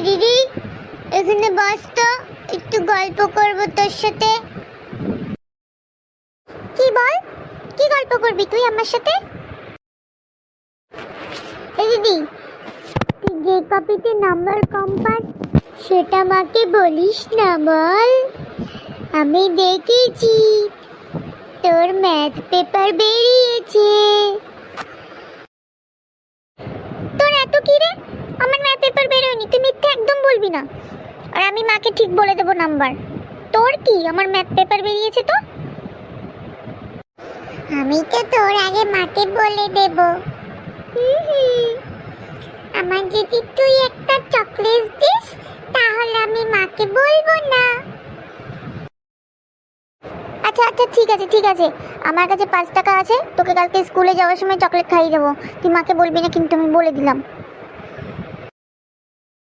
দিদি এখানে বস তো, একটু গল্প করবো তোর সাথে। কি বল, কি গল্প করবি তুই আমার সাথে? এই দিদি, তুই যে কপিতে নাম্বার কম পাস সেটা মাকে বলিস না বল। আমি দেখেছি তোর ম্যাথ পেপার বেরিয়েছে। তোর এত কি রে? আমার ম্যাথ পেপার বেরোয়নি, তুই মিথ্যে একদম বলবি না। আর আমি মাকে ঠিক বলে দেবো নাম্বার। তোর কি, আমার ম্যাথ পেপার বেরিয়েছে তো? আমি তো তোর আগে মাকে বলে দেব। আমার যদি তুই একটা চকলেট দিস তাহলে আমি মাকে বলবো না। আচ্ছা আচ্ছা ঠিক আছে ঠিক আছে, আমার কাছে 5 টাকা আছে, তোকে কালকে স্কুলে যাওয়ার সময় চকলেট খাইয়ে দেবো। তুই মাকে বলবি না কিন্তু, আমি বলে দিলাম।